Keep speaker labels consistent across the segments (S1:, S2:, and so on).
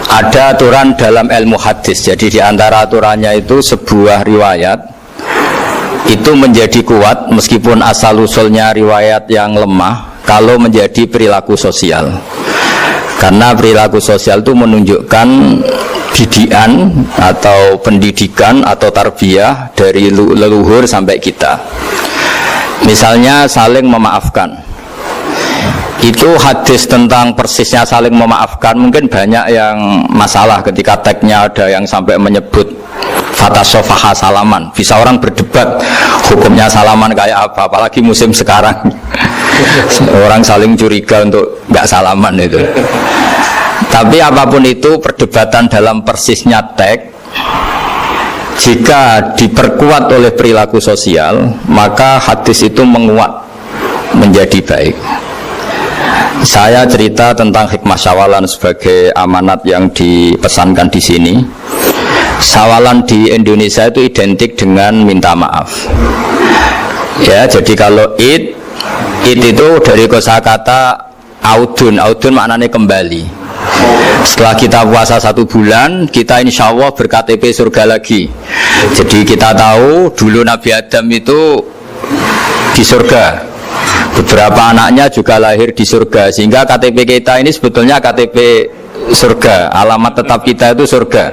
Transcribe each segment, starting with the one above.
S1: Ada aturan dalam ilmu hadis. Jadi di antara aturannya itu sebuah riwayat itu menjadi kuat meskipun asal usulnya riwayat yang lemah kalau menjadi perilaku sosial. Karena perilaku sosial itu menunjukkan didikan atau pendidikan atau tarbiyah dari leluhur sampai kita. Misalnya saling memaafkan. Itu hadis tentang persisnya saling memaafkan mungkin banyak yang masalah ketika teksnya ada yang sampai menyebut fatasofaha salaman. Bisa orang berdebat hukumnya salaman kayak apa, apalagi musim sekarang. Orang saling curiga untuk nggak salaman itu. Tapi apapun itu perdebatan dalam persisnya teks, jika diperkuat oleh perilaku sosial maka hadis itu menguat menjadi baik. Saya cerita tentang hikmah syawalan sebagai amanat yang dipesankan di sini. Syawalan di Indonesia itu identik dengan minta maaf. Ya, jadi kalau id itu dari kosakata audun maknanya kembali. Setelah kita puasa 1 bulan, kita insya Allah ber-KTP surga lagi. Jadi kita tahu dulu Nabi Adam itu di surga. Beberapa anaknya juga lahir di surga. Sehingga KTP kita ini sebetulnya KTP surga. Alamat tetap kita itu surga.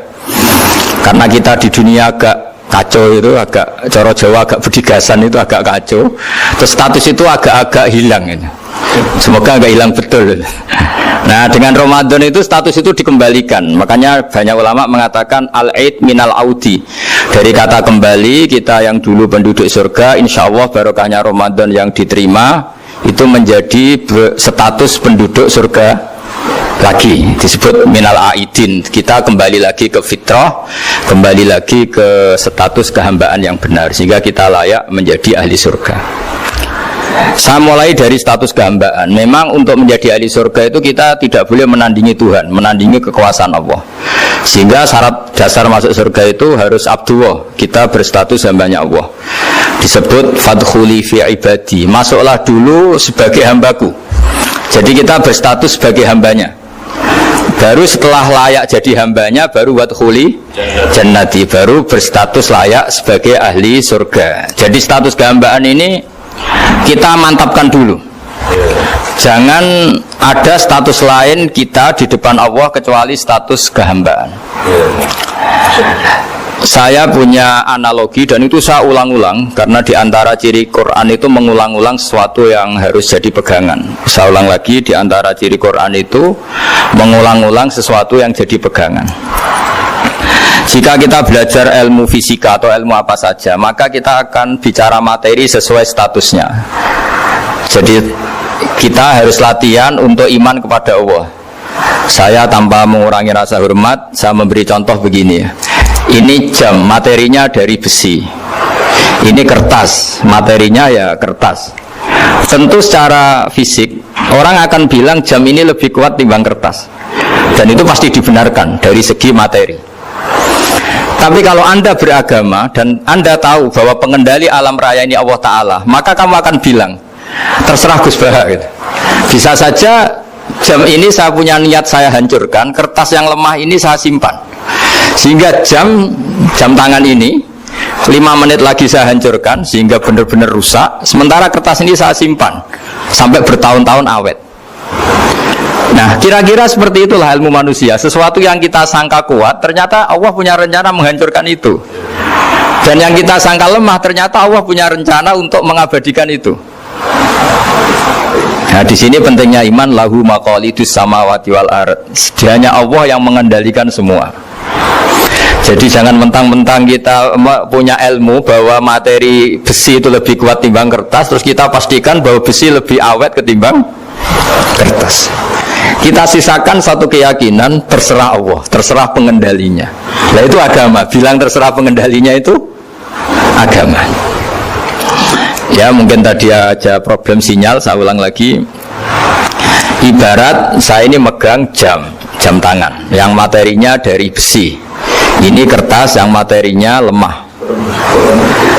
S1: Karena kita di dunia agak kacau itu, agak coro Jawa, agak bedigasan itu agak kacau. Terus status itu agak-agak hilang ini. Semoga agak hilang betul. Nah, dengan Ramadan itu status itu dikembalikan. Makanya banyak ulama mengatakan al-aid minal audi. Dari kata kembali, kita yang dulu penduduk surga, insya Allah barokahnya Ramadan yang diterima itu menjadi status penduduk surga lagi, disebut minal aidin. Kita kembali lagi ke fitrah, kembali lagi ke status kehambaan yang benar, sehingga kita layak menjadi ahli surga. Saya mulai dari status kehambaan. Memang untuk menjadi ahli surga itu kita tidak boleh menandingi Tuhan, menandingi kekuasaan Allah. Sehingga syarat dasar masuk surga itu harus abdullah, kita berstatus hambanya Allah. Disebut fadkhuli fi ibadi, masuklah dulu sebagai hambaku. Jadi kita berstatus sebagai hambanya. Baru setelah layak jadi hambanya, baru wadkhuli jannati, baru berstatus layak sebagai ahli surga. Jadi status kehambaan ini kita mantapkan dulu. Jangan ada status lain kita di depan Allah kecuali status kehambaan. Saya punya analogi dan itu saya ulang-ulang karena di antara ciri Quran itu mengulang-ulang sesuatu yang harus jadi pegangan. Saya ulang lagi, di antara ciri Quran itu mengulang-ulang sesuatu yang jadi pegangan. Jika kita belajar ilmu fisika atau ilmu apa saja, maka kita akan bicara materi sesuai statusnya. Jadi kita harus latihan untuk iman kepada Allah. Saya tanpa mengurangi rasa hormat, saya memberi contoh begini. Ini jam, materinya dari besi. Ini kertas, materinya ya kertas. Tentu secara fisik orang akan bilang jam ini lebih kuat timbang kertas. Dan itu pasti dibenarkan dari segi materi. Tapi kalau Anda beragama dan Anda tahu bahwa pengendali alam raya ini Allah Ta'ala, maka kamu akan bilang, terserah Gus Baha gitu. Bisa saja jam ini saya punya niat saya hancurkan, kertas yang lemah ini saya simpan. Sehingga jam tangan ini 5 menit lagi saya hancurkan sehingga benar-benar rusak. Sementara kertas ini saya simpan sampai bertahun-tahun awet. Nah, kira-kira seperti itulah ilmu manusia. Sesuatu yang kita sangka kuat, ternyata Allah punya rencana menghancurkan itu. Dan yang kita sangka lemah, ternyata Allah punya rencana untuk mengabadikan itu. Nah, di sini pentingnya iman, lahu maqalidus samawati wal ard. Hanya Allah yang mengendalikan semua. Jadi jangan mentang-mentang kita punya ilmu bahwa materi besi itu lebih kuat timbang kertas, terus kita pastikan bahwa besi lebih awet ketimbang kertas. Kita sisakan satu keyakinan, terserah Allah, terserah pengendalinya. Nah itu agama, bilang terserah pengendalinya itu agama. Ya mungkin tadi aja problem sinyal, saya ulang lagi. Ibarat saya ini megang jam tangan yang materinya dari besi. Ini kertas yang materinya lemah.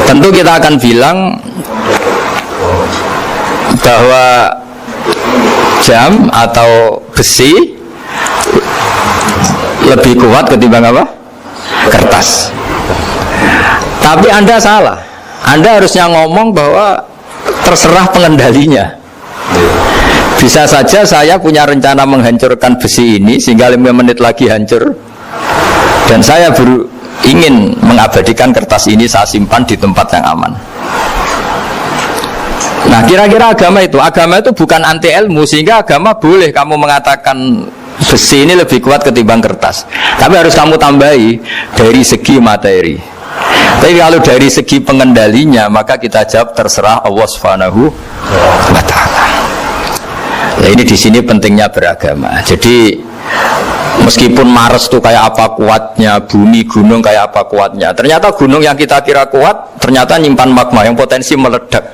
S1: Tentu kita akan bilang bahwa jam atau besi lebih kuat ketimbang apa? Kertas. Tapi Anda salah. Anda harusnya ngomong bahwa terserah pengendalinya. Bisa saja saya punya rencana menghancurkan besi ini sehingga 5 menit lagi hancur, dan saya ingin mengabadikan kertas ini, saya simpan di tempat yang aman. Nah, kira-kira agama itu bukan anti ilmu, sehingga agama boleh kamu mengatakan besi ini lebih kuat ketimbang kertas. Tapi harus kamu tambahi dari segi materi. Tapi kalau dari segi pengendalinya, maka kita jawab terserah Allah Subhanahu wa Ta'ala. Ya, ini di sini pentingnya beragama. Jadi meskipun Mars itu kayak apa kuatnya, bumi gunung kayak apa kuatnya, ternyata gunung yang kita kira kuat ternyata nyimpan magma yang potensi meledak.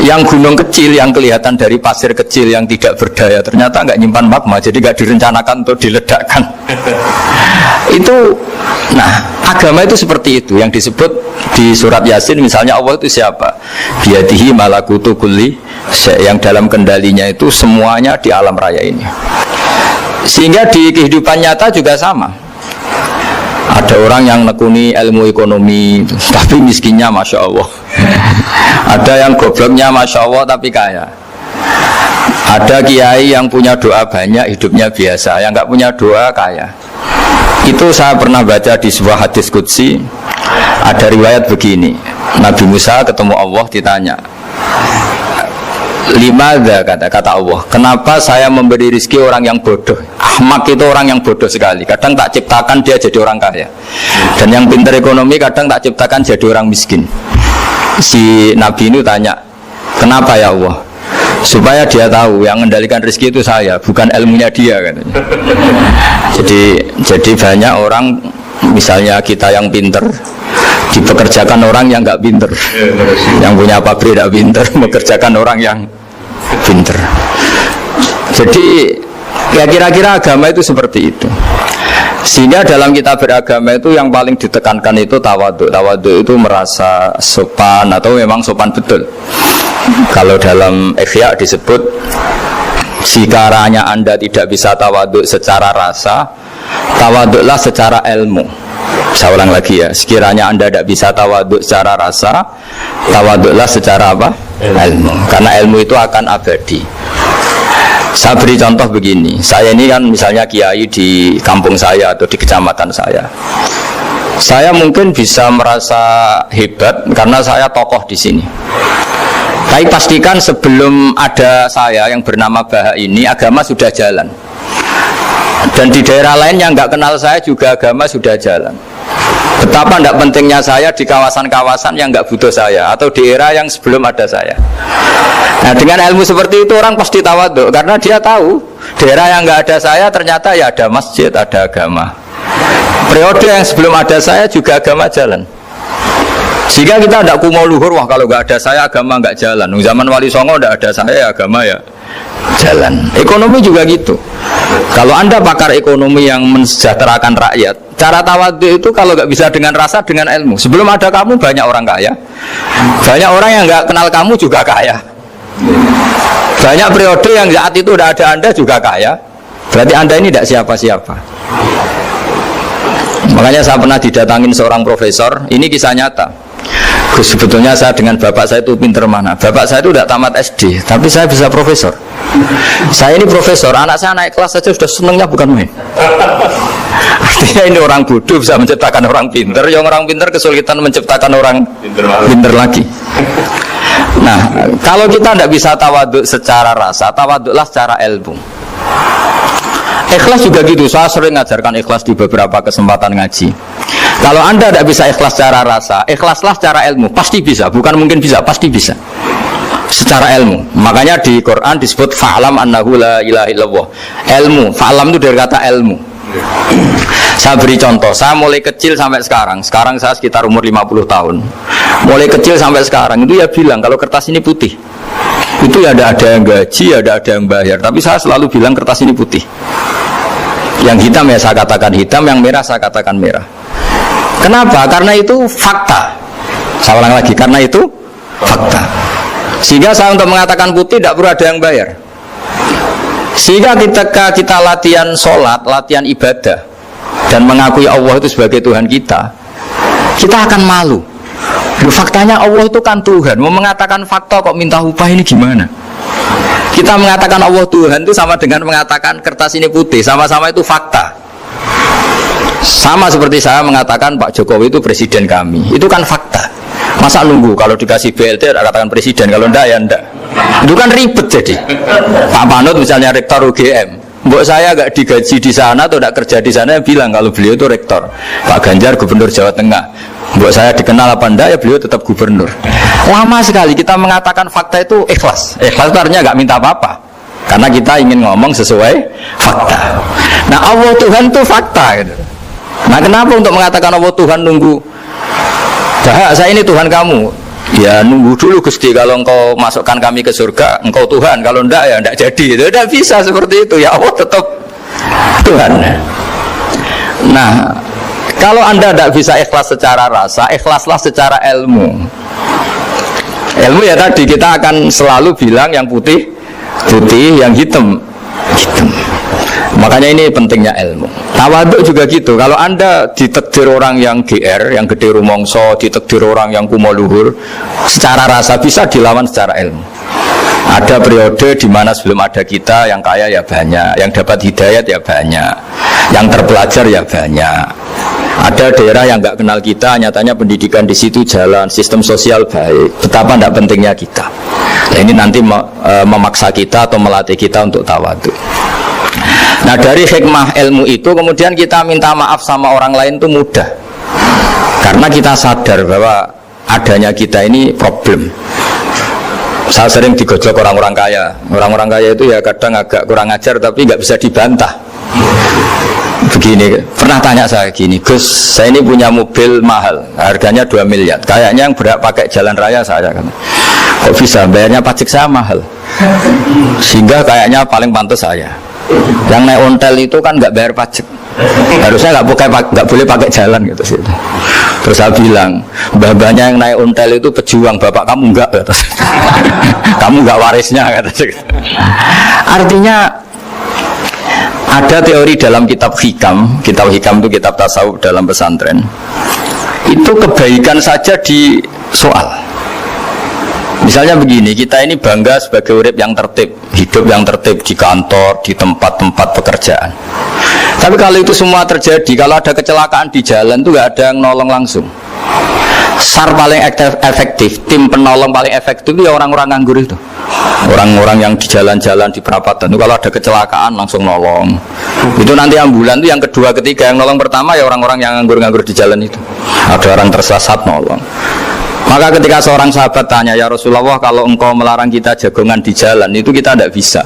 S1: Yang gunung kecil yang kelihatan dari pasir kecil yang tidak berdaya ternyata nggak nyimpan magma, jadi nggak direncanakan untuk diledakkan. Itu, nah agama itu seperti itu, yang disebut di surat Yasin misalnya, Allah itu siapa? Biyadihi malakutu kulli, yang dalam kendalinya itu semuanya di alam raya ini. Sehingga di kehidupan nyata juga sama. Ada orang yang nekuni ilmu ekonomi tapi miskinnya Masya Allah. Ada yang gobloknya Masya Allah tapi kaya. Ada kiai yang punya doa banyak, hidupnya biasa. Yang nggak punya doa kaya. Itu saya pernah baca di sebuah hadis qudsi. Ada riwayat begini, Nabi Musa ketemu Allah, ditanya, limadha, kata Allah, kenapa saya memberi rezeki orang yang bodoh? Ahmak itu orang yang bodoh sekali. Kadang tak ciptakan dia jadi orang kaya, dan yang pintar ekonomi kadang tak ciptakan jadi orang miskin. Si Nabi ini tanya, kenapa ya Allah? Supaya dia tahu yang mengendalikan rezeki itu saya, bukan ilmunya dia, katanya. Jadi banyak orang, misalnya kita yang pintar dipekerjakan orang yang nggak pintar, yang punya pabrik tidak pintar mengerjakan orang yang pintar. Jadi ya kira-kira agama itu seperti itu. Sehingga dalam kita beragama itu yang paling ditekankan itu tawadhu. Tawadhu itu merasa sopan atau memang sopan betul. Kalau dalam Ihya disebut, sekiranya Anda tidak bisa tawadhu secara rasa, tawadhulah secara ilmu. Saya ulang lagi ya, sekiranya Anda tidak bisa tawadhu secara rasa, tawadhulah secara apa? Ilmu. Karena ilmu itu akan abadi. Saya beri contoh begini, saya ini kan misalnya kiai di kampung saya atau di kecamatan saya. Saya mungkin bisa merasa hebat karena saya tokoh di sini. Tapi pastikan sebelum ada saya yang bernama Baha ini, agama sudah jalan. Dan di daerah lain yang nggak kenal saya juga agama sudah jalan. Betapa tidak pentingnya saya di kawasan-kawasan yang nggak butuh saya, atau di era yang sebelum ada saya. Nah, dengan ilmu seperti itu orang pasti tawadhu, karena dia tahu daerah yang nggak ada saya ternyata ya ada masjid, ada agama. Periode yang sebelum ada saya juga agama jalan. Sehingga kita tidak kumo luhur, wah kalau nggak ada saya agama nggak jalan. Zaman Wali Songo tidak ada saya agama ya jalan. Ekonomi juga gitu. Kalau Anda pakar ekonomi yang mensejahterakan rakyat, cara tawadhu itu kalau nggak bisa dengan rasa, dengan ilmu. Sebelum ada kamu banyak orang kaya, banyak orang yang nggak kenal kamu juga kaya. Banyak periode yang saat itu udah ada Anda juga kaya. Berarti Anda ini tidak siapa-siapa. Makanya saya pernah didatangin seorang profesor. Ini kisah nyata. Sebetulnya saya dengan bapak saya itu pinter mana. Bapak saya itu tidak tamat SD, tapi saya bisa profesor. Saya ini profesor, anak saya naik kelas saja sudah senangnya bukan main. Artinya ini orang bodoh bisa menciptakan orang pinter, yang orang pinter kesulitan menciptakan orang pinter lagi. Nah, kalau kita tidak bisa tawadhu secara rasa, tawadhulah secara ilmu. Ikhlas juga gitu, saya sering ngajarkan ikhlas di beberapa kesempatan ngaji. Kalau Anda tidak bisa ikhlas secara rasa, ikhlaslah secara ilmu, pasti bisa, bukan mungkin bisa, pasti bisa. Secara ilmu. Makanya di Quran disebut fa'lam annahu la ilaha illallah. Ilmu, fa'lam itu dari kata ilmu. Saya beri contoh, saya mulai kecil sampai sekarang saya sekitar umur 50 tahun. Mulai kecil sampai sekarang itu ya bilang kalau kertas ini putih. Itu ya ada yang gaji, ada yang bayar, tapi saya selalu bilang kertas ini putih. Yang hitam ya saya katakan hitam, yang merah saya katakan merah. Kenapa? Karena itu fakta. Saya ulang lagi, karena itu fakta. Sehingga saya untuk mengatakan putih tidak perlu ada yang bayar. Sehingga ketika kita latihan sholat, latihan ibadah dan mengakui Allah itu sebagai Tuhan kita akan malu. Faktanya Allah itu kan Tuhan. Mau mengatakan fakta kok minta upah, ini gimana? Kita mengatakan Allah Tuhan itu sama dengan mengatakan kertas ini putih. Sama-sama itu fakta. Sama seperti saya mengatakan Pak Jokowi itu presiden kami. Itu kan fakta. Masa nunggu kalau dikasih BLT katakan presiden, kalau enggak ya enggak. Itu kan ribet jadi. Pak Panut misalnya rektor UGM, mbok saya enggak digaji di sana atau enggak kerja di sana, bilang kalau beliau itu rektor. Pak Ganjar gubernur Jawa Tengah, mbok saya dikenal apa enggak, ya beliau tetap gubernur. Lama sekali kita mengatakan fakta itu ikhlas. Ikhlas itu artinya enggak minta apa-apa, karena kita ingin ngomong sesuai fakta. Nah Allah Tuhan itu fakta gitu. Nah kenapa untuk mengatakan Allah Tuhan nunggu? Bah, saya ini Tuhan kamu. Ya nunggu dulu Gusti, kalau engkau masukkan kami ke surga, engkau Tuhan, kalau enggak ya enggak jadi. Itu tidak bisa seperti itu. Ya Allah tetap Tuhan. Nah, kalau Anda tidak bisa ikhlas secara rasa, ikhlaslah secara ilmu. Ilmu ya tadi kita akan selalu bilang yang putih putih, yang hitam hitam. Makanya ini pentingnya ilmu. Tawaduk juga gitu. Kalau Anda ditakdir orang yang GR, yang gede rumongso, ditakdir orang yang kumo luhur, secara rasa bisa dilawan secara ilmu. Ada periode di mana sebelum ada kita, yang kaya ya banyak, yang dapat hidayat ya banyak, yang terpelajar ya banyak. Ada daerah yang nggak kenal kita, nyatanya pendidikan di situ jalan, sistem sosial baik. Betapa tidak pentingnya kita. Nah, ini nanti memaksa kita atau melatih kita untuk tawaduk. Nah dari hikmah ilmu itu kemudian kita minta maaf sama orang lain itu mudah, karena kita sadar bahwa adanya kita ini problem. Saya sering digojok orang-orang kaya. Orang-orang kaya itu ya kadang agak kurang ajar tapi nggak bisa dibantah. Begini, pernah tanya saya gini, Gus, saya ini punya mobil mahal, harganya 2 miliar. Kayaknya yang berhak pakai jalan raya saya kan. Kok bisa? Bayarnya pajak saya mahal. Sehingga kayaknya paling pantas saya. Yang naik ontel itu kan nggak bayar pajak, harusnya nggak boleh pakai jalan gitu sih. Terus saya bilang, mbah-mbahnya yang naik ontel itu pejuang, bapak kamu enggak, kata. Kamu nggak warisnya, kata. Artinya ada teori dalam kitab hikam itu kitab tasawuf dalam pesantren. Itu kebaikan saja di soal. Misalnya begini, kita ini bangga sebagai urip yang tertib, hidup yang tertib di kantor, di tempat-tempat pekerjaan. Tapi kalau itu semua terjadi, kalau ada kecelakaan di jalan itu nggak ada yang nolong langsung. SAR paling efektif, tim penolong paling efektif itu ya orang-orang nganggur itu. Orang-orang yang di jalan-jalan di perapatan itu kalau ada kecelakaan langsung nolong. Itu nanti ambulan itu yang kedua, ketiga, yang nolong pertama ya orang-orang yang nganggur-nganggur di jalan itu. Ada orang tersesat nolong. Maka ketika seorang sahabat tanya, ya Rasulullah, kalau engkau melarang kita jagongan di jalan, itu kita tidak bisa.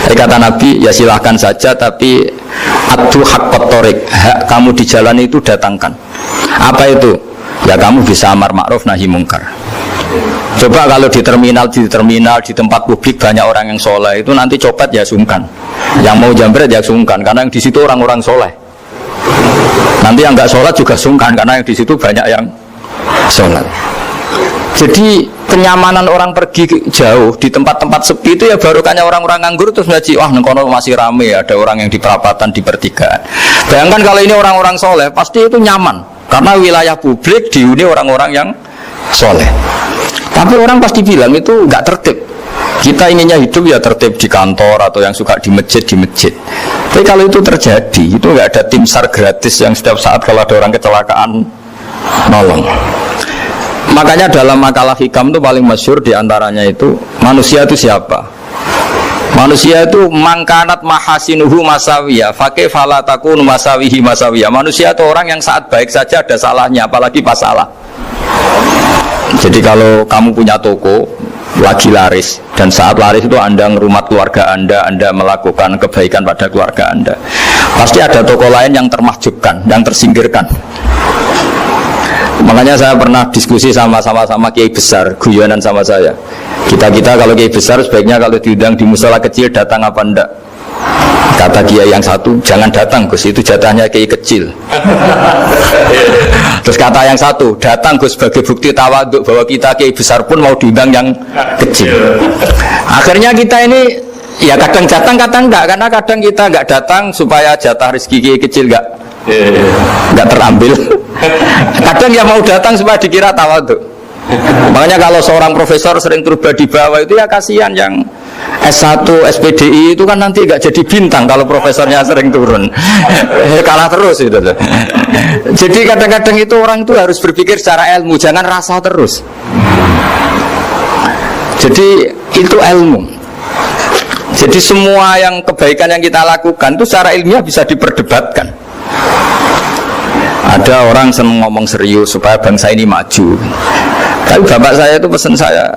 S1: Tapi kata Nabi, ya silahkan saja, tapi adu haqqat thoriq, hak kamu di jalan itu datangkan. Apa itu? Ya kamu bisa amar ma'ruf nahi mungkar. Coba kalau di terminal, di tempat publik banyak orang yang soleh, itu nanti copet ya sungkan, yang mau jambret ya sungkan, karena yang di situ orang-orang soleh. Nanti yang nggak sholat juga sungkan, karena yang di situ banyak yang sholat. Jadi kenyamanan orang pergi jauh di tempat-tempat sepi itu ya barokahnya orang-orang nganggur terus ngaji, wah nengkono masih rame, ada orang yang di perapatan, di pertigaan. Bayangkan kalau ini orang-orang soleh, pasti itu nyaman karena wilayah publik dihuni orang-orang yang soleh. Tapi orang pasti bilang itu nggak tertib. Kita inginnya hidup ya tertib di kantor atau yang suka di masjid. Tapi kalau itu terjadi, itu nggak ada tim SAR gratis yang setiap saat kalau ada orang kecelakaan nolong. Makanya dalam makalah hikam itu paling masyhur diantaranya itu, manusia itu siapa? Manusia itu mangkanat mahasinuhu masawiyah, fakih falatakun masawihi masawiyah. Manusia itu orang yang saat baik saja ada salahnya, apalagi pas salah. Jadi kalau kamu punya toko lagi laris, dan saat laris itu Anda ngerumat keluarga Anda melakukan kebaikan pada keluarga Anda, pasti ada toko lain yang termahjubkan, yang tersingkirkan. Makanya saya pernah diskusi sama kiai besar, guyonan sama saya. Kita kalau kiai besar sebaiknya kalau diundang di musala kecil datang apa enggak? Kata kiai yang satu, jangan datang Gus, itu jatahnya kiai kecil. Terus kata yang satu, datang Gus sebagai bukti tawaduk bahwa kita kiai besar pun mau diundang yang kecil. Akhirnya kita ini ya kadang datang kadang enggak, karena kadang kita enggak datang supaya jatah rezeki kecil enggak terambil. Kadang ya mau datang supaya dikira tawadhu. Makanya kalau seorang profesor sering turba di bawah itu ya kasihan yang S1, SPDI itu kan nanti enggak jadi bintang kalau profesornya sering turun. Kalah terus itu. Jadi kadang-kadang itu orang itu harus berpikir secara ilmu, jangan rasa terus. Jadi itu ilmu. Jadi semua yang kebaikan yang kita lakukan itu secara ilmiah bisa diperdebatkan. Ada orang senang ngomong serius supaya bangsa ini maju. Tapi bapak saya itu pesan saya,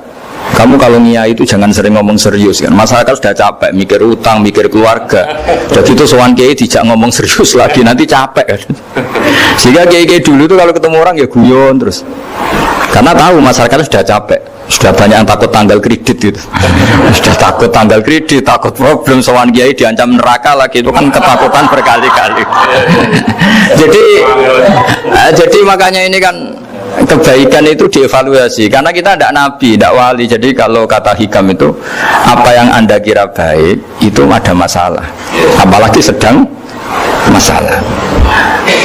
S1: kamu kalau ngiyai itu jangan sering ngomong serius kan. Masyarakat sudah capek mikir utang, mikir keluarga. Jadi itu sowan kiai dijak ngomong serius lagi nanti capek kan. Sehingga kiai dulu itu kalau ketemu orang ya guyon terus. Karena tahu masyarakat sudah capek. Sudah banyak yang takut tanggal kredit gitu. Sudah takut tanggal kredit, takut problem sowan kiai diancam neraka lagi, itu kan ketakutan berkali-kali. Jadi makanya ini kan kebaikan itu dievaluasi karena kita tidak nabi, tidak wali. Jadi kalau kata hikam itu apa yang Anda kira baik itu ada masalah, apalagi sedang masalah.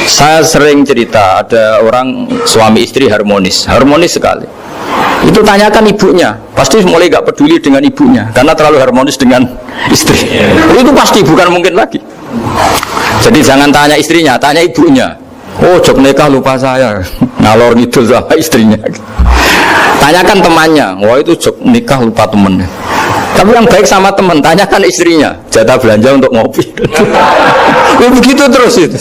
S1: Saya sering cerita ada orang suami istri harmonis sekali. Itu tanyakan ibunya, pasti mulai gak peduli dengan ibunya karena terlalu harmonis dengan istri. Itu pasti bukan mungkin lagi. Jadi jangan tanya istrinya, tanya ibunya. Oh, jok nikah lupa saya, ngalor ngidul sama istrinya. Tanyakan temannya, wah itu jok nikah lupa temennya. Tapi yang baik sama teman, tanyakan istrinya, jatah belanja untuk ngopi. Begitu terus itu.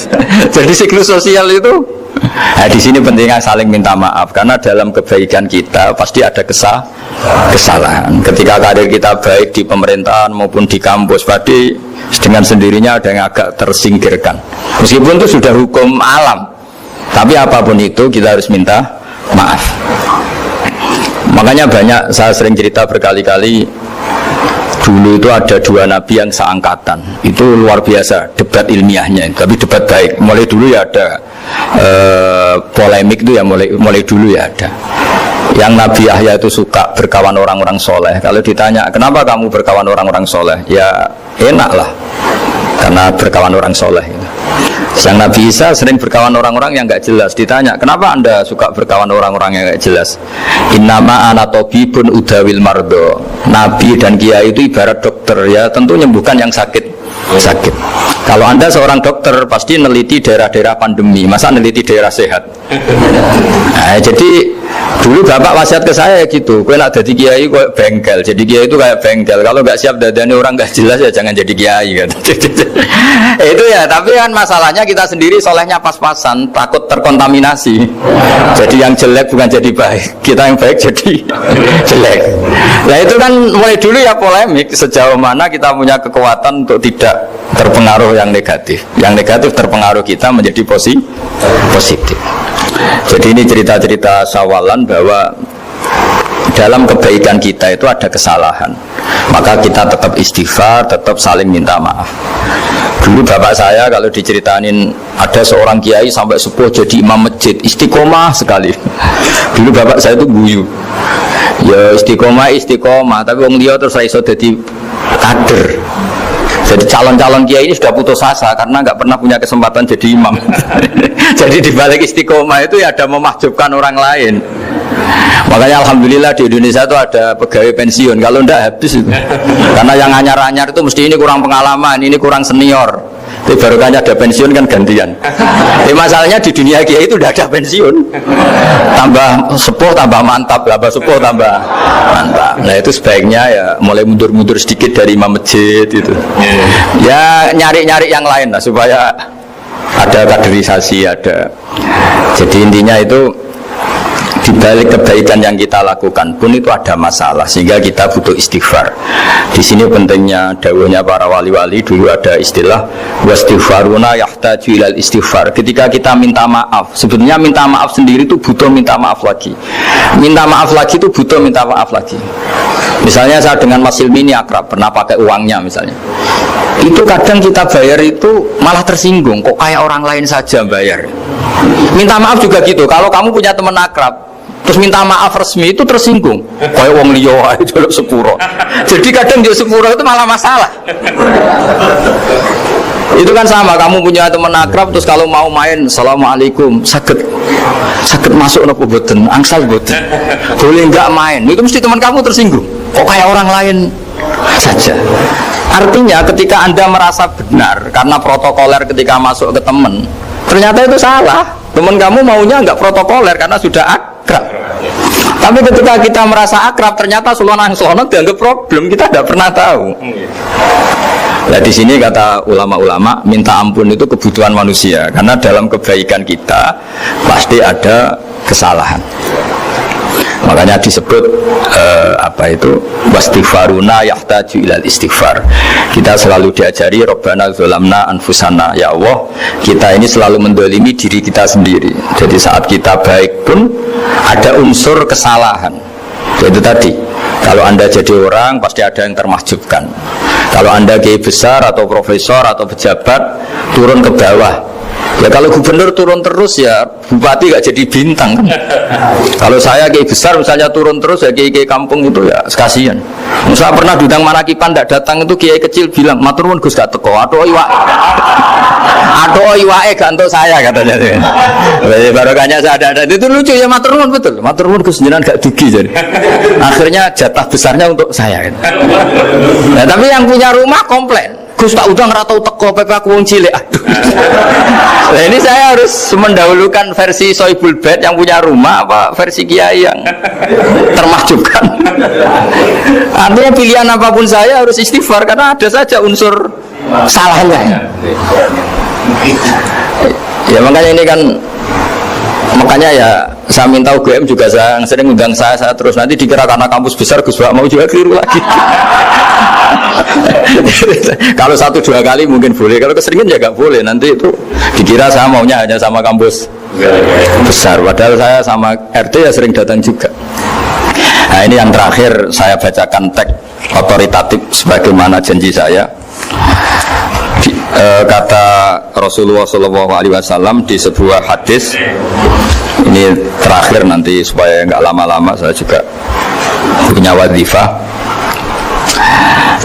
S1: Jadi siklus sosial itu. Nah, di sini pentingnya saling minta maaf karena dalam kebaikan kita pasti ada kesalahan. Ketika karir kita baik di pemerintahan maupun di kampus, pasti dengan sendirinya ada yang agak tersingkirkan. Meskipun itu sudah hukum alam, tapi apapun itu kita harus minta maaf. Makanya banyak saya sering cerita berkali-kali. Dulu itu ada dua nabi yang seangkatan, itu luar biasa debat ilmiahnya, tapi debat baik. Mulai dulu ya ada polemik itu ya mulai dulu ya ada. Yang Nabi Yahya itu suka berkawan orang-orang soleh. Kalau ditanya kenapa kamu berkawan orang-orang soleh, ya enak lah, karena berkawan orang soleh. Yang Nabi Isa sering berkawan orang-orang yang nggak jelas. Ditanya kenapa Anda suka berkawan orang-orang yang nggak jelas? Innama ana tabibun udawil mardo. Nabi dan kiai itu ibarat dokter, ya tentu menyembuhkan yang sakit. Kalau Anda seorang dokter pasti neliti daerah-daerah pandemi, masa neliti daerah sehat? Nah, jadi dulu bapak wasiat ke saya gitu, kowe nak jadi kiai kayak bengkel. Jadi kiai itu kayak bengkel, kalau nggak siap dadani orang nggak jelas ya jangan jadi kiai kan. Itu ya, tapi kan masalahnya kita sendiri solehnya pas-pasan, takut terkontaminasi. Jadi yang jelek bukan jadi baik, kita yang baik jadi jelek. Nah itu kan mulai dulu ya polemik, sejauh mana kita punya kekuatan untuk tidak terpengaruh yang negatif. Yang negatif terpengaruh kita menjadi positif. Jadi ini cerita-cerita sawalan bahwa dalam kebaikan kita itu ada kesalahan, maka kita tetap istighfar, tetap saling minta maaf. Dulu bapak saya kalau diceritain ada seorang kiai sampai sepuh jadi imam masjid, istiqomah sekali. Dulu bapak saya itu guyu, ya istiqomah, tapi wong dia terus iso jadi kader. Jadi calon-calon kiai ini sudah putus asa karena nggak pernah punya kesempatan jadi imam. Jadi dibalik istiqomah itu ya ada memahjubkan orang lain. Makanya alhamdulillah di Indonesia itu ada pegawai pensiun. Kalau enggak habis itu. Karena yang anyar-anyar itu mesti ini kurang pengalaman, ini kurang senior. Tapi barokahnya ada pensiun kan gantian. Tapi masalahnya di dunia kiai itu udah ada pensiun. Tambah sepuh tambah mantap, tambah sepuh tambah mantap. Nah itu sebaiknya ya mulai mundur-mundur sedikit dari imam masjid itu. Ya nyari-nyari yang lain lah supaya ada kaderisasi, ada. Jadi intinya itu di balik kebaikan yang kita lakukan pun itu ada masalah, sehingga kita butuh istighfar. Di sini pentingnya dawuhnya para wali-wali. Dulu ada istilah wastighfaruna yahtaju ilal istighfar. Ketika kita minta maaf, sebetulnya minta maaf sendiri itu butuh minta maaf lagi. Minta maaf lagi itu butuh minta maaf lagi. Misalnya saya dengan Mas Silmi ini akrab, pernah pakai uangnya misalnya. Itu kadang kita bayar itu malah tersinggung, kok kayak orang lain saja bayar. Minta maaf juga gitu. Kalau kamu punya teman akrab, terus minta maaf resmi itu tersinggung. Kayak wong liya wae jaluk sepuro. Jadi kadang dia sepuro itu malah masalah. Itu kan sama, kamu punya teman akrab terus kalau mau main assalamualaikum sakit masuk nopo boten angsal boten boleh nggak main, itu mesti teman kamu tersinggung, kok kayak orang lain saja. Artinya ketika Anda merasa benar karena protokoler ketika masuk ke teman, ternyata itu salah. Teman kamu maunya nggak protokoler karena sudah akrab. Tapi ketika kita merasa akrab, ternyata selonang dianggap problem, kita tidak pernah tahu. Nah di sini kata ulama-ulama, minta ampun itu kebutuhan manusia, karena dalam kebaikan kita pasti ada kesalahan. Makanya disebut wastighfaruna yahtaju ilal istighfar. Kita selalu diajari Rabbana dzalamna anfusana, ya Allah kita ini selalu mendolimi diri kita sendiri. Jadi saat kita baik pun ada unsur kesalahan. Itu tadi, kalau Anda jadi orang pasti ada yang termahjubkan. Kalau Anda kiai besar atau profesor atau pejabat turun ke bawah, ya kalau gubernur turun terus ya bupati gak jadi bintang kan. Kalau saya kiai besar misalnya turun terus ya kiai kampung itu ya kasihan. Saya pernah diundang Manakipan tidak datang, itu kiai kecil bilang matur nuwun Gus gak teko, aduh iwake gak untuk saya katanya. Barokahnya saya ada itu lucu ya, matur nuwun betul. Matur nuwun Gus jenengan gak dugi jadi. Akhirnya jatah besarnya untuk saya kan. Nah, tapi yang punya rumah komplain, Gus tak udah ngeratau teko PP aku wong cilik. Nah ini saya harus mendahulukan versi Sohibul Bait yang punya rumah apa versi kiai yang termahjubkan. Artinya pilihan apapun saya harus istighfar karena ada saja unsur salahnya. Ya makanya ini kan, makanya ya saya minta UGM juga, saya sering undang saya terus, nanti dikira karena kampus besar Gus Bak mau juga keliru lagi. Kalau 1-2 kali mungkin boleh, kalau keseringan ya gak boleh, nanti itu dikira saya maunya hanya sama kampus besar, padahal saya sama RT ya sering datang juga. Nah ini yang terakhir saya bacakan teks otoritatif sebagaimana janji saya. Kata Rasulullah SAW di sebuah hadis, ini terakhir nanti supaya nggak lama-lama saya juga punya wadifah.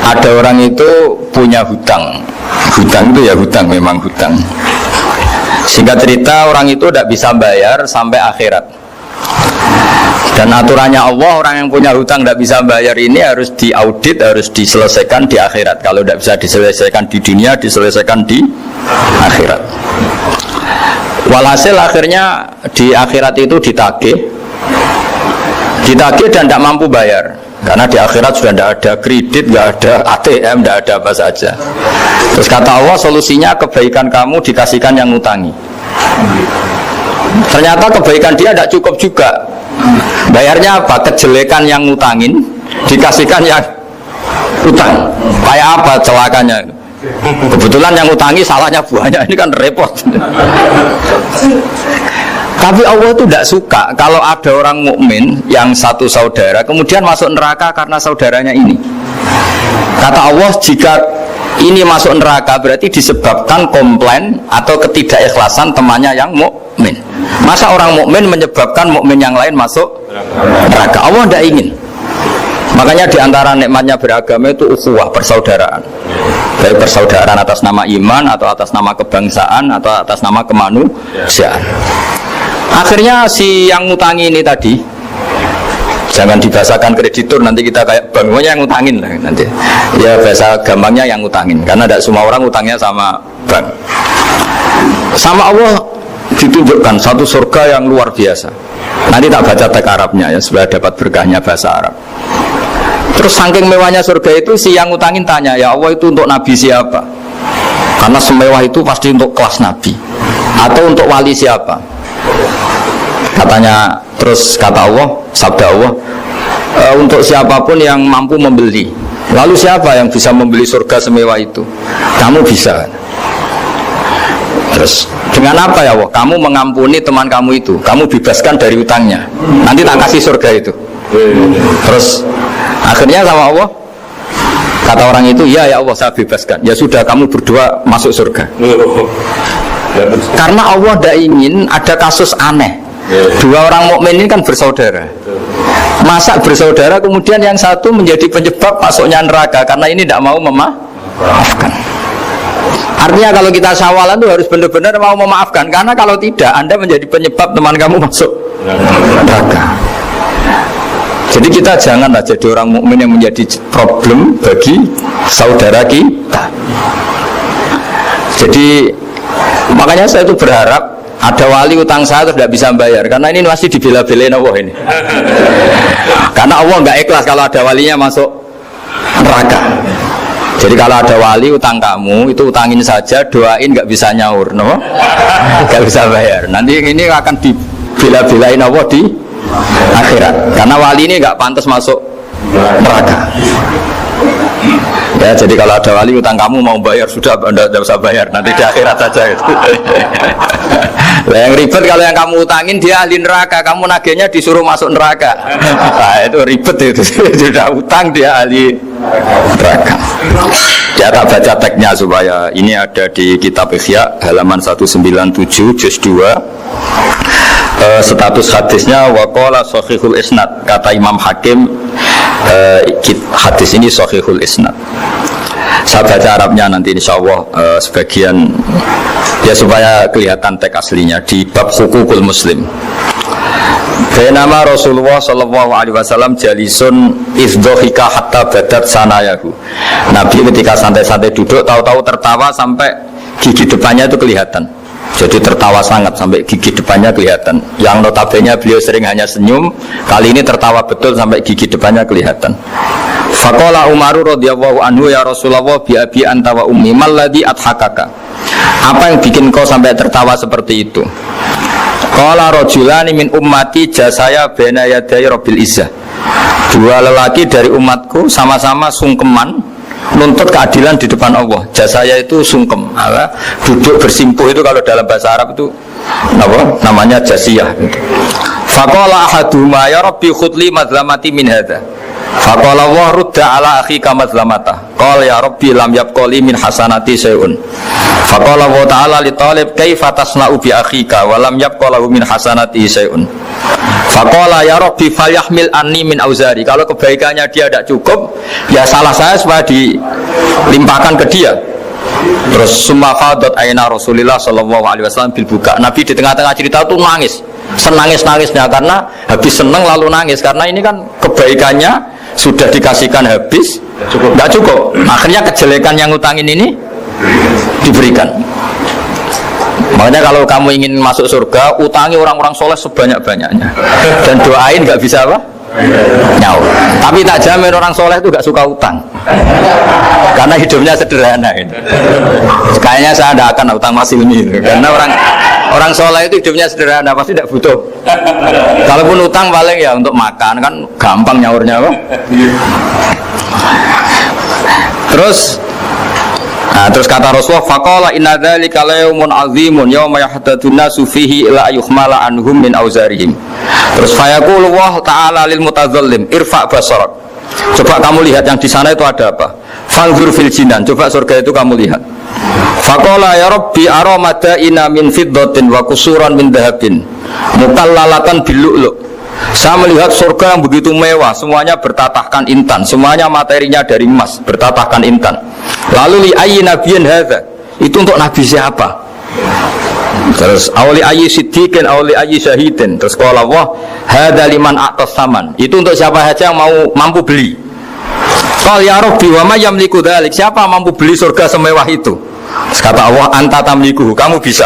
S1: Ada orang itu punya hutang itu ya hutang, memang hutang. Singkat cerita orang itu tidak bisa bayar sampai akhirat. Dan aturannya Allah, orang yang punya hutang tidak bisa bayar ini harus diaudit, harus diselesaikan di akhirat. Kalau tidak bisa diselesaikan di dunia, diselesaikan di akhirat. Walhasil akhirnya di akhirat itu ditagih dan tidak mampu bayar. Karena di akhirat sudah tidak ada kredit, tidak ada ATM, tidak ada apa saja. Terus kata Allah, solusinya kebaikan kamu dikasihkan yang ngutangi. Ternyata kebaikan dia tidak cukup juga. Bayarnya apa? Kejelekan yang ngutangin dikasihkan yang utang. Kayak apa celakanya? Kebetulan yang ngutangi salahnya buahnya, ini kan repot. Tapi Allah itu tidak suka kalau ada orang mukmin yang satu saudara kemudian masuk neraka karena saudaranya ini. Kata Allah, jika ini masuk neraka berarti disebabkan komplain atau ketidakikhlasan temannya yang mukmin. Masa orang mukmin menyebabkan mukmin yang lain masuk neraka? Allah tidak ingin. Makanya diantara nikmatnya beragama itu ukhuwah, persaudaraan. Baik persaudaraan atas nama iman atau atas nama kebangsaan atau atas nama kemanusiaan. Akhirnya si yang ngutangi ini tadi, jangan dibahasakan kreditur, nanti kita kayak bank, pokoknya yang ngutangin lah nanti. Ya bahasa gampangnya yang ngutangin, karena tidak semua orang ngutangnya sama bank. Sama Allah ditunjukkan satu surga yang luar biasa. Nanti tak baca teks Arabnya ya, supaya dapat berkahnya bahasa Arab. Terus saking mewahnya surga itu, si yang ngutangin tanya, ya Allah itu untuk nabi siapa? Karena semewah itu pasti untuk kelas nabi. Atau untuk wali siapa? Katanya, terus kata Allah, sabda Allah, untuk siapapun yang mampu membeli. Lalu siapa yang bisa membeli surga semewah itu? Kamu bisa. Terus dengan apa ya Allah? Kamu mengampuni teman kamu itu, kamu bebaskan dari utangnya, nanti tak kasih surga itu. Terus akhirnya sama Allah, kata orang itu, ya Allah saya bebaskan. Ya sudah, kamu berdua masuk surga. Karena Allah tidak ingin ada kasus aneh. Dua orang mukmin ini kan bersaudara. Masa bersaudara kemudian yang satu menjadi penyebab masuknya neraka karena ini tidak mau memaafkan. Artinya kalau kita syawalan itu harus benar-benar mau memaafkan, karena kalau tidak Anda menjadi penyebab teman kamu masuk neraka. Jadi kita janganlah jadi orang mukmin yang menjadi problem bagi saudara kita. Jadi makanya saya itu berharap ada wali utang saya terus tidak bisa bayar, karena ini masih dibela-belain Allah ini. Karena Allah nggak ikhlas kalau ada walinya masuk neraka. Jadi kalau ada wali utang kamu itu utangin saja, doain nggak bisa nyaur, no? Nggak bisa bayar. Nanti ini akan dibela-belain Allah di akhirat. Karena wali ini nggak pantas masuk neraka. Ya, jadi kalau ada wali utang kamu mau bayar sudah, Anda tidak usah bayar, nanti di akhirat saja itu. Nah, yang ribet kalau yang kamu utangin dia ahli neraka, kamu nagihnya disuruh masuk neraka. Nah, itu ribet itu. Sudah utang dia ahli neraka. Ya, tak baca teksnya supaya ini ada di kitab Ihya halaman 197 juz 2. Status hadisnya waqala sahihul isnad, kata Imam Hakim, hadis ini sahihul isnad. Saya baca Arabnya nanti insyaallah sebagian ya supaya kelihatan teks aslinya di bab hukukul muslim. Nama Rasulullah sallallahu alaihi wasallam jalisun izdhika hatta badat sanayahu. Nabi ketika santai-santai duduk tahu-tahu tertawa sampai gigi depannya itu kelihatan. Jadi tertawa sangat sampai gigi depannya kelihatan. Yang notabene beliau sering hanya senyum, kali ini tertawa betul sampai gigi depannya kelihatan. Faqala Umar radhiyallahu anhu ya Rasulullah bi abi anta wa ummi mal ladzi adhakaka. Apa yang bikin kau sampai tertawa seperti itu? Qala rajulani min ummati jasaya baina yaday rabbil izzah. Dua lelaki dari umatku sama-sama sungkeman nuntut keadilan di depan Allah. Jasaya itu sungkem, duduk bersimpuh itu kalau dalam bahasa Arab itu apa? Namanya jasiyah. Faqala ahaduhuma ya rabbi khudli mazlamati min hadza. Faqala wa rudda ala akhika mazlamata. Qala ya rabbi lam yabqali min hasanati syai'un. Faqala wa ta'ala li talib kaifa tasna'u bi akhika wa lam yabqalahu min hasanati syai'un. Faqala ya rabbi falyahmil anni min auzari. Kalau kebaikannya dia tidak cukup, ya salah saya supaya dilimpahkan ke dia. Terus summa fadat aina Rasulullah sallallahu alaihi wasallam bil buka. Nabi di tengah-tengah cerita itu nangis. Senangis-nangisnya karena habis seneng lalu nangis karena ini kan kebaikannya sudah dikasihkan habis, nggak cukup. Akhirnya kejelekan yang utangin ini diberikan. Makanya kalau kamu ingin masuk surga, utangi orang-orang soleh sebanyak-banyaknya dan doain nggak bisa apa? Nyaur. Tapi tak jamin orang soleh itu nggak suka utang karena hidupnya sederhana ini. Kayaknya saya tidak akan utang Mas Ilmi karena orang soleh itu hidupnya sederhana, pasti tidak butuh. Kalaupun utang paling ya untuk makan, kan gampang nyaurnya apa? Terus kata Rasulullah, faqala inna dzalika yaumun azimun yauma yahtadun nasu fihi ila yuhmala anhum min auzarihim. Terus fayaqulu wa ta'ala lil mutadzallim irfa basarak. Coba kamu lihat yang di sana itu ada apa? Fanzur fil jinan. Coba surga itu kamu lihat. Faqala ya rabbi ara madaina min fiddatin wa qusuran min dhahabin mukallalatan bil lu'lu'. Saya melihat surga yang begitu mewah, semuanya bertatahkan intan, semuanya materinya dari emas, bertatahkan intan. Lalu li ayyi nabiyyin hadza? Itu untuk nabi siapa? Terus awli ayyi siddiqin awli ayyi syahidin. Terus qala Allah hadza liman a'tas saman. Itu untuk siapa saja yang mampu beli. Qal ya rabbi wa may yamliku dzalik? Siapa mampu beli surga semewah itu? Terus kata Allah anta tamliku, kamu bisa.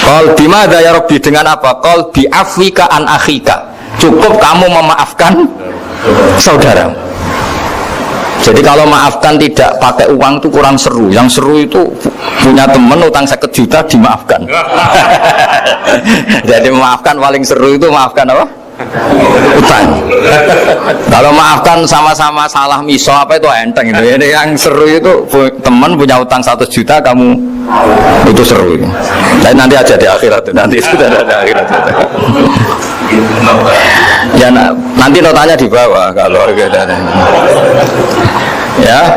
S1: Qal bimadza ya rabbi, dengan apa? Qal bi afwika an akhika. Cukup kamu memaafkan saudara. Jadi kalau maafkan tidak pakai uang itu kurang seru. Yang seru itu punya teman utang 1 juta dimaafkan. Jadi memaafkan paling seru itu maafkan apa? Utang. Kalau maafkan sama-sama salah miso apa itu enteng itu. Ini yang seru itu teman punya utang 1 juta kamu itu seru. Tapi nanti aja di akhirat itu, nanti sudah ada akhirat. Ya nanti notanya di bawah kalau ya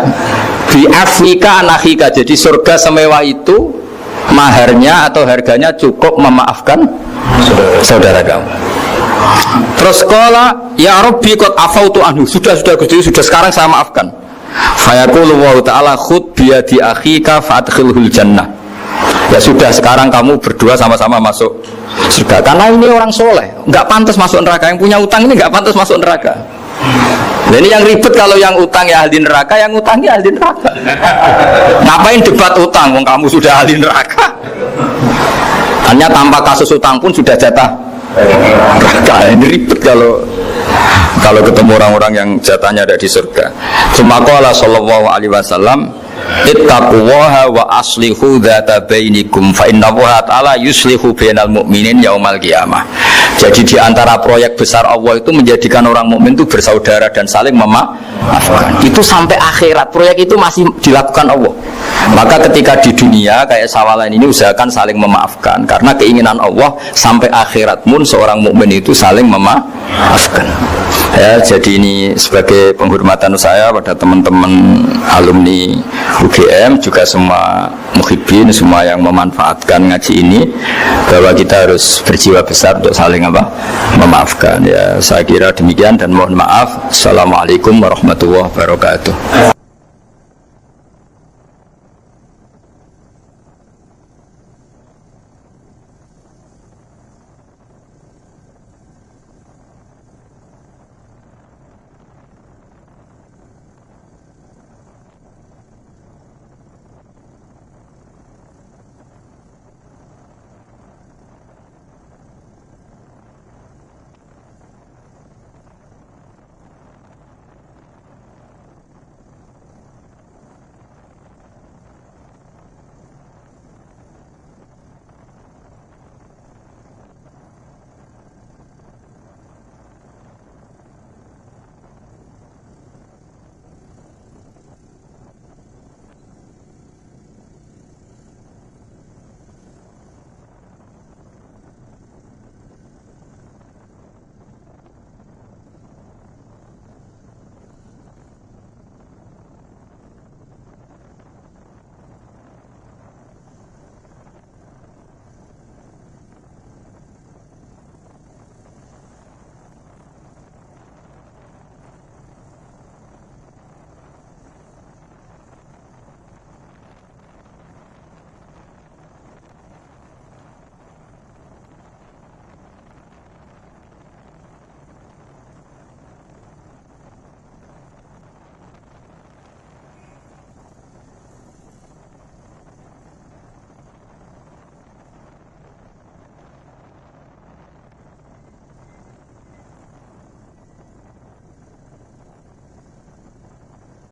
S1: di Afrika anahika. Jadi surga semewah itu maharnya atau harganya cukup memaafkan saudara kamu. Terus qala ya Rabbi qad afautu anhu, sudah Gusti, sudah sekarang saya maafkan. Fayaqulu wa ta'ala khud bi yadi akhika fa'adkhilhul jannah. Ya sudah, sekarang kamu berdua sama-sama masuk surga. Karena ini orang soleh, nggak pantas masuk neraka. Yang punya utang ini nggak pantas masuk neraka. Nah, ini yang ribet kalau yang utang ya ahli neraka, yang utangnya ahli neraka. Ngapain debat utang? Wong kamu sudah ahli neraka. Hanya tanpa kasus utang pun sudah jatah neraka. Ini ribet kalau ketemu orang-orang yang jatahnya ada di surga. Cuma qala sallallahu alaihi wasallam, ittaqullaha wa aslihu dzata bainikum fa innallaha ta'ala yuslihu bainal mu'minin yaumal qiyamah. Jadi di antara proyek besar Allah itu menjadikan orang mukmin itu bersaudara dan saling memaafkan. Itu sampai akhirat proyek itu masih dilakukan Allah. Maka ketika di dunia kayak Sawalan ini usahakan saling memaafkan, karena keinginan Allah sampai akhirat pun seorang mukmin itu saling memaafkan. Ya, jadi ini sebagai penghormatan saya pada teman-teman alumni UGM, juga semua muhibbin, semua yang memanfaatkan ngaji ini, bahwa kita harus berjiwa besar untuk saling memaafkan. Ya, saya kira demikian dan mohon maaf. Assalamualaikum warahmatullahi wabarakatuh.